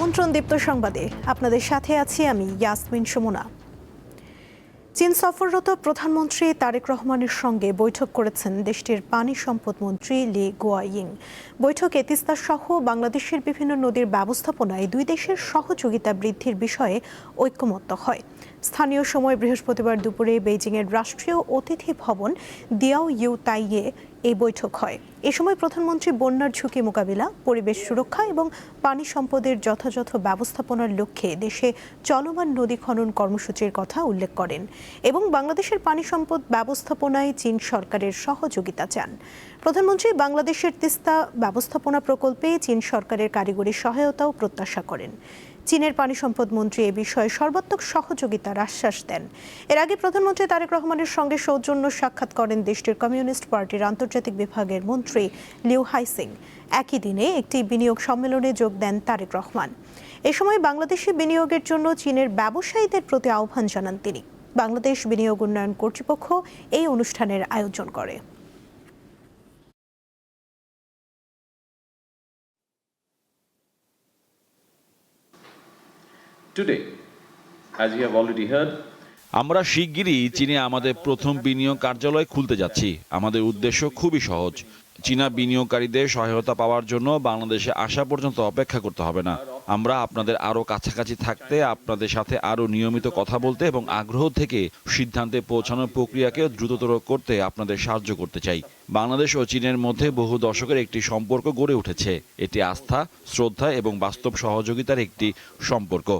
আমন্ত্রণ দীপ্ত সংবাদে আপনাদের সাথে আছি আমি ইয়াসমিন সুমনা। চীন সফররত প্রধানমন্ত্রী তারেক রহমানের সঙ্গে বৈঠক করেছেন দেশটির পানি সম্পদ মন্ত্রী লি গুয়াইং। বৈঠকে তিস্তা সহ বাংলাদেশের বিভিন্ন নদীর ব্যবস্থাপনায় দুই দেশের সহযোগিতা বৃদ্ধির বিষয়ে ঐকমত্য হয়। স্থানীয় সময় বৃহস্পতিবার দুপুরে বেইজিংয়ের রাষ্ট্রীয় অতিথি ভবন দিয়াও ইউ তাইয়ে এই বৈঠক হয়। এ সময় প্রধানমন্ত্রী বন্যার ঝুঁকি মোকাবিলা, পরিবেশ সুরক্ষা এবং পানি সম্পদের যথাযথ ব্যবস্থাপনার লক্ষ্যে দেশে চলমান নদী খনন কর্মসূচির কথা উল্লেখ করেন এবং বাংলাদেশের পানি সম্পদ ব্যবস্থাপনায় চীন সরকারের সহযোগিতা চান। প্রধানমন্ত্রী বাংলাদেশের তিস্তা ব্যবস্থাপনা প্রকল্পে চীন সরকারের কারিগরি সহায়তাও প্রত্যাশা করেন। চীনের পানি সম্পদ মন্ত্রী এ বিষয়ে সর্বাত্মক সহযোগিতার আশ্বাস দেন। এর আগে প্রধানমন্ত্রী তারেক রহমানের সঙ্গে সৌজন্য সাক্ষাৎ করেন দেশটির কমিউনিস্ট পার্টির আন্তর্জাতিক বিভাগের মন্ত্রী লিউ হাইসিং। একই দিনে একটি বিনিয়োগ সম্মেলনে যোগ দেন তারেক রহমান। এ সময় বাংলাদেশে বিনিয়োগের জন্য চীনের ব্যবসায়ীদের প্রতি আহ্বান জানান তিনি। বাংলাদেশ বিনিয়োগ উন্নয়ন কর্তৃপক্ষ এই অনুষ্ঠানের আয়োজন করে। Today, as you have already heard, আমরা শিগগিরই চীনে আমাদের প্রথম বিনিয়োগ কার্যালয় খুলতে যাচ্ছি। আমাদের উদ্দেশ্য খুবই সহজ, চীনা বিনিয়োগকারীদের সহায়তা পাওয়ার জন্য বাংলাদেশে আসা পর্যন্ত অপেক্ষা করতে হবে না। আমরা আপনাদের আরও কাছাকাছি থাকতে, আপনাদের সাথে আরও নিয়মিত কথা বলতে এবং আগ্রহ থেকে সিদ্ধান্তে পৌঁছানোর প্রক্রিয়াকে দ্রুততর করতে আপনাদের সাহায্য করতে চাই। বাংলাদেশ ও চীনের মধ্যে বহু দশকের একটি সম্পর্ক গড়ে উঠেছে। এটি আস্থা, শ্রদ্ধা এবং বাস্তব সহযোগিতার একটি সম্পর্ক।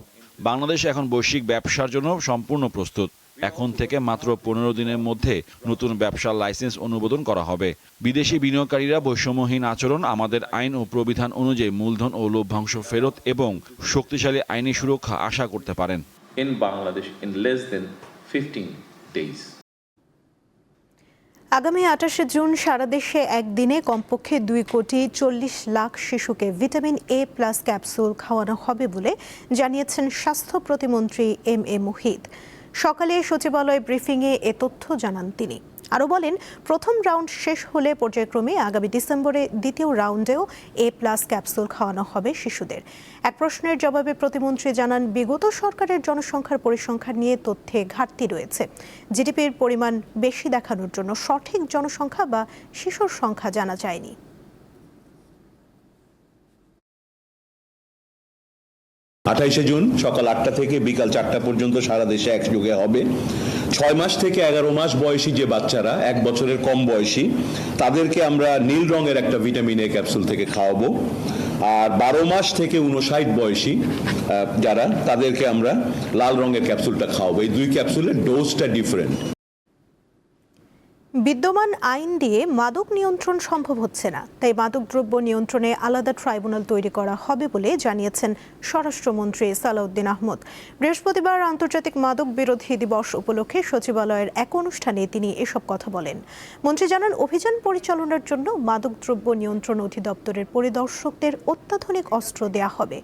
বাংলাদেশ এখন বৈশ্বিক ব্যবসার জন্য সম্পূর্ণ প্রস্তুত। এখন থেকে মাত্র 15 দিনের মধ্যে নতুন ব্যবসার লাইসেন্স অনুমোদন করা হবে। বিদেশি বিনিয়োগকারীরা বৈষম্যহীন আচরণ, আমাদের আইন ও প্রবিধান অনুযায়ী মূলধন ও লভ্যাংশ ফেরত এবং শক্তিশালী আইনি সুরক্ষা আশা করতে পারেন। in Bangladesh in less than 15 days. আগামী 28 জুন সারা দেশে একদিনে কমপক্ষে 2,40,00,000 শিশুকে ভিটামিন এ প্লাস ক্যাপসুল খাওয়ানো হবে বলে জানিয়েছেন স্বাস্থ্য প্রতিমন্ত্রী এম এ মুহিত। সকালে সচিবালয় ব্রিফিংয়ে এ তথ্য জানান তিনি। আরও বলেন, প্রথম রাউন্ড শেষ হলে পর্যায়ক্রমে আগামী ডিসেম্বরে দ্বিতীয় রাউন্ডেও এ প্লাস ক্যাপসুল খাওয়ানো হবে শিশুদের। এক প্রশ্নের জবাবে প্রতিমন্ত্রী জানান, বিগত সরকারের জনসংখ্যার পরিসংখ্যান নিয়ে তথ্যে ঘাটতি রয়েছে। জিডিপির পরিমাণ বেশি দেখানোর জন্য সঠিক জনসংখ্যা বা শিশুর সংখ্যা জানা যায়নি। জুন সকাল 8টা থেকে বিকাল 4টা পর্যন্ত সারা দেশে একযোগে হবে। 6 মাস থেকে 11 মাস বয়সী যে বাচ্চারা, 1 বছরের কম বয়সী, তাদেরকে আমরা নীল রঙের একটা ভিটামিন এ ক্যাপসুল থেকে খাওয়াবো। আর 12 মাস থেকে 59 বয়সী যারা, তাদেরকে আমরা লাল রঙের ক্যাপসুলটা খাওয়াবো। এই দুই ক্যাপসুলের ডোজটা ডিফারেন্ট। বিদ্যমান আইন দিয়ে মাদক নিয়ন্ত্রণ সম্ভব হচ্ছে না, তাই মাদকদ্রব্য নিয়ন্ত্রণে আলাদা ট্রাইব্যুনাল তৈরি করা হবে বলে জানিয়েছেন স্বরাষ্ট্রমন্ত্রী সালাউদ্দিন আহমদ। বৃহস্পতিবার আন্তর্জাতিক মাদক বিরোধী দিবস উপলক্ষে সচিবালয়ের এক অনুষ্ঠানে তিনি এসব কথা বলেন। মন্ত্রী জানান, অভিযান পরিচালনার জন্য মাদকদ্রব্য নিয়ন্ত্রণ অধিদপ্তরের পরিদর্শকদের অত্যাধুনিক অস্ত্র দেয়া হবে।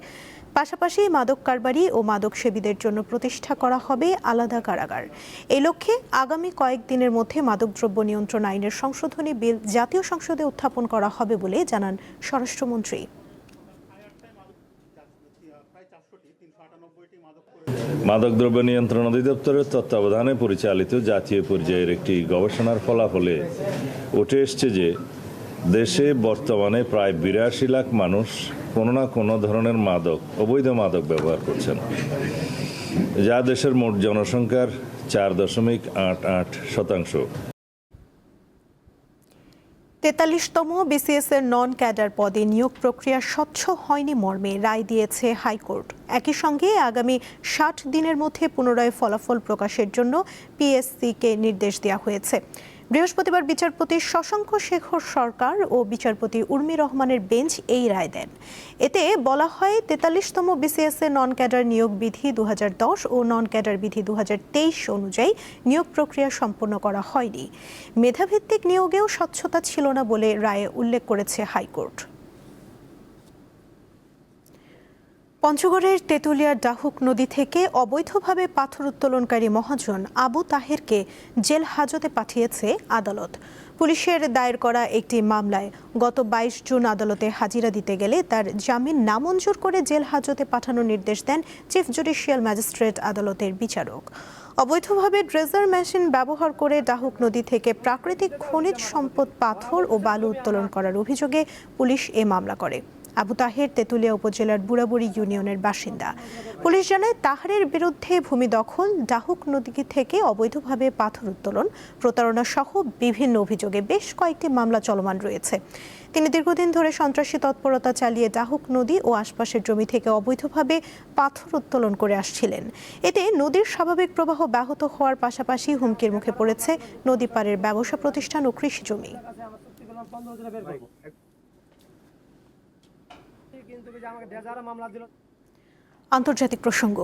পাশাপাশি মাদক কারবারি ও মাদক সেবীদের জন্য প্রতিষ্ঠা করা হবে আলাদা কারাগার। এই লক্ষ্যে আগামী কয়েকদিনের মধ্যে মাদকদ্রব্য নিয়ন্ত্রণ আইনের সংশোধনী বিল জাতীয় সংসদে উত্থাপন করা হবে বলে জানান স্বরাষ্ট্রমন্ত্রী। মাদকদ্রব্য নিয়ন্ত্রণ অধিদপ্তরের তত্ত্বাবধানে পরিচালিত জাতীয় পর্যায়ের একটি গবেষণার ফলাফলে উঠে এসছে যে দেশে বর্তমানে প্রায় 82 লাখ মানুষ কোনো না কোনো ধরনের মাদক, অবৈধ মাদক ব্যবহার করছেন, যা দেশের মোট জনসংখ্যার 4.88%। 43তম বিসিএস এর নন ক্যাডার পদে নিয়োগ প্রক্রিয়া স্বচ্ছ হয়নি মর্মে রায় দিয়েছে হাইকোর্ট। একই সঙ্গে আগামী 60 দিনের মধ্যে পুনরায় ফলাফল প্রকাশের জন্য পিএসসিকে নির্দেশ দেওয়া হয়েছে। বৃহস্পতিবার বিচারপতি শশাঙ্ক শেখর সরকার ও বিচারপতি উর্মি রহমানের বেঞ্চ এই রায় দেন। এতে বলা হয়, 43তম বিসিএস এর নন ক্যাডার নিয়োগ বিধি 2010 ও নন ক্যাডার বিধি 2023 অনুযায়ী নিয়োগ প্রক্রিয়া সম্পন্ন করা হয়নি। মেধাভিত্তিক নিয়োগেও স্বচ্ছতা ছিল না বলে রায়ে উল্লেখ করেছে হাইকোর্ট। পঞ্চগড়ের তেঁতুলিয়ার ডাহুক নদী থেকে অবৈধভাবে পাথর উত্তোলনকারী মহাজন আবু তাহেরকে জেল হাজতে পাঠিয়েছে আদালত। পুলিশের দায়ের করা একটি মামলায় গত 22 জুন আদালতে হাজিরা দিতে গেলে তার জামিন নামঞ্জুর করে জেল হাজতে পাঠানোর নির্দেশ দেন চিফ জুডিশিয়াল ম্যাজিস্ট্রেট আদালতের বিচারক। অবৈধভাবে ড্রেজার মেশিন ব্যবহার করে ডাহুক নদী থেকে প্রাকৃতিক খনিজ সম্পদ পাথর ও বালু উত্তোলন করার অভিযোগে পুলিশ এ মামলা করে। আবু তাহের তেঁতুলিয়া উপজেলার বুড়াবুড়ি ইউনিয়নের বাসিন্দা। পুলিশ জানায় তাহেরের বিরুদ্ধে ভূমি দখল, ডাহুক নদী থেকে অবৈধভাবে পাথর উত্তোলন, প্রতারণা সহ বিভিন্ন অভিযোগে বেশ কয়েকটি মামলা চলমান রয়েছে। তিনি দীর্ঘদিন ধরে সন্ত্রাসী তৎপরতা চালিয়ে ডাহুক নদী ও আশপাশের জমি থেকে অবৈধভাবে পাথর উত্তোলন করে আসছিলেন। এতে নদীর স্বাভাবিক প্রবাহ ব্যাহত হওয়ার পাশাপাশি হুমকির মুখে পড়েছে নদী পাড়ের ব্যবসা প্রতিষ্ঠান ও কৃষি জমি। আন্তর্জাতিক প্রসঙ্গ।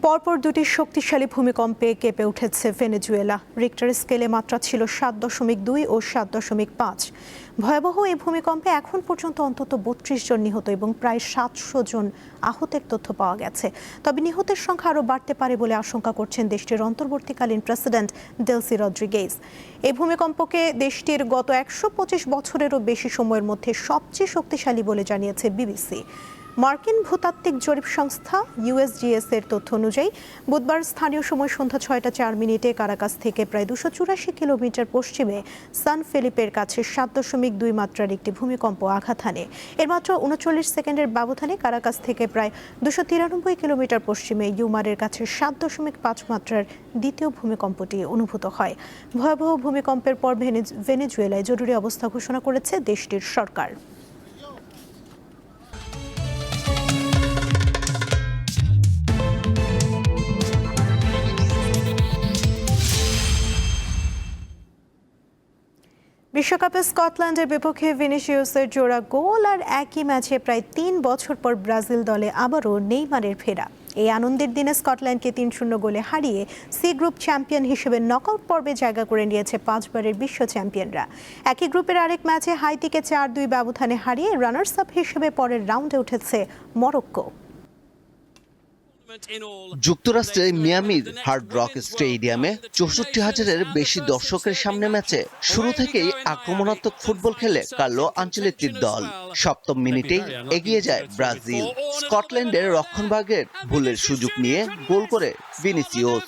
পরপর দুটি শক্তিশালী ভূমিকম্পে কেঁপে উঠেছে ভেনেজুয়েলা। রিক্টার স্কেলে মাত্রা ছিল 7.2 ও 7.5। ভয়াবহ এই ভূমিকম্পে এখন পর্যন্ত অন্তত 32 জন নিহত এবং প্রায় 700 জন আহতের তথ্য পাওয়া গেছে। তবে নিহতের সংখ্যা আরও বাড়তে পারে বলে আশঙ্কা করছেন দেশটির অন্তর্বর্তীকালীন প্রেসিডেন্ট ডেলসি রদ্রিগেজ। এই ভূমিকম্পকে দেশটির গত 125 বছরেরও বেশি সময়ের মধ্যে সবচেয়ে শক্তিশালী বলে জানিয়েছে বিবিসি। মার্কিন ভূতাত্ত্বিক জরিপ সংস্থা USGS এর তথ্য অনুযায়ী বুধবার স্থানীয় সময় সন্ধ্যা 6টা 4 কারাকাস থেকে প্রায় 284 কিলোমিটার পশ্চিমে সান ফেলিপের কাছে 7.2 মাত্রার একটি ভূমিকম্প আঘাত হানে। এর মাত্র 39 সেকেন্ডের ব্যবধানে কারাকাস থেকে প্রায় 293 কিলোমিটার পশ্চিমে ইউমারের কাছে 7.5 মাত্রার দ্বিতীয় ভূমিকম্পটি অনুভূত হয়। ভয়াবহ ভূমিকম্পের পর ভেনেজুয়েলায় জরুরি অবস্থা ঘোষণা করেছে দেশটির সরকার। বিশ্বকাপে স্কটল্যান্ডের বিপক্ষে ভিনিসিয়াসের জোড়া গোল আর একই ম্যাচে প্রায় 3 বছর পর ব্রাজিল দলে আবারও নেইমারের ফেরা। এই আনন্দের দিনে স্কটল্যান্ডকে 3-0 গোলে হারিয়ে সি গ্রুপ চ্যাম্পিয়ন হিসেবে নকআউট পর্বে জায়গা করে নিয়েছে 5 বারের বিশ্ব চ্যাম্পিয়নরা। একই গ্রুপের আরেক ম্যাচে হাইতিকে 4-2 ব্যবধানে হারিয়ে রানার্স আপ হিসেবে পরের রাউন্ডে উঠেছে মরক্কো। যুক্তরাষ্ট্রের মিয়ামির হার্ড রক স্টেডিয়ামে 64,000-এর বেশি দর্শকের সামনে ম্যাচে শুরু থেকেই আক্রমণাত্মক ফুটবল খেলে কার্লো আনচেলত্তির দল। 7ম মিনিটেই এগিয়ে যায় ব্রাজিল। স্কটল্যান্ডের রক্ষণভাগের ভুলের সুযোগ নিয়ে গোল করে ভিনিসিয়াস।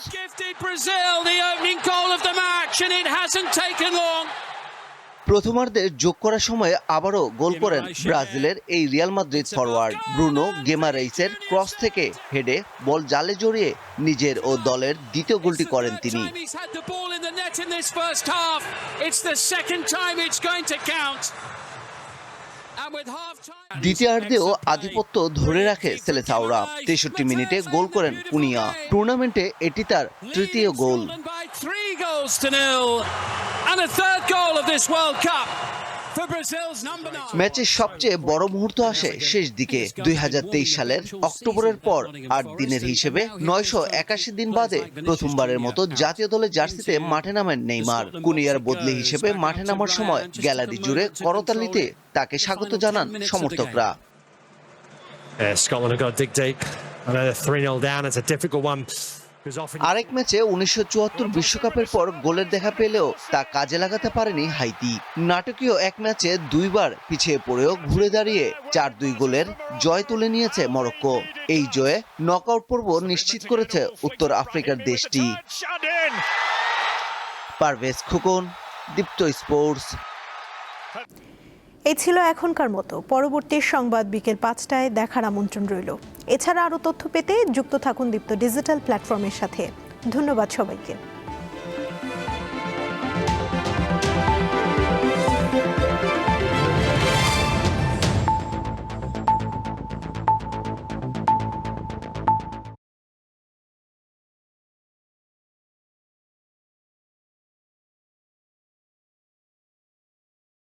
প্রথমার্ধে যোগ করার সময় আবারও গোল করেন ব্রাজিলের এই রিয়াল মাদ্রিদ ফরওয়ার্ড। ব্রুনো গেমারাইসের ক্রস থেকে হেডে বল জালে জড়িয়ে নিজের ও দলের দ্বিতীয় গোলটি করেন তিনি। দ্বিতীয়ার্ধেও আধিপত্য ধরে রাখে সেলেসাওরা। 63 মিনিটে গোল করেন কুনিয়া। টুর্নামেন্টে এটি তার তৃতীয় গোল। ম্যাচের সবচেয়ে বড় মুহূর্ত আসে শেষ দিকে। 2023 সালের অক্টোবরের পর 8 দিনের হিসেবে 981 দিন বাদে প্রথমবারের মতো জাতীয় দলের জার্সিতে মাঠে নামেন নেইমার। কুনিয়ার বদলি হিসেবে মাঠে নামার সময় গ্যালারি জুড়ে করতালিতে তাকে স্বাগত জানান সমর্থকরা। আরেক ম্যাচে 1974 বিশ্বকাপের পর গোলের দেখা পেলেও তা কাজে লাগাতে পারেনি হাইতি। নাটকীয় এক ম্যাচে 2 বার পিছিয়ে পড়েও ঘুরে দাঁড়িয়ে 4-2 গোলের জয় তুলে নিয়েছে মরক্কো। এই জয়ে নকআউট পর্ব নিশ্চিত করেছে উত্তর আফ্রিকার দেশটি। পারভেজ খোকন, দীপ্ত স্পোর্টস। এই ছিল এখনকার মতো। পরবর্তী সংবাদ বিকেল 5টায় দেখার আমন্ত্রণ রইল। এছাড়া আরও তথ্য পেতে যুক্ত থাকুন দীপ্ত ডিজিটাল প্ল্যাটফর্মের সাথে। ধন্যবাদ সবাইকে।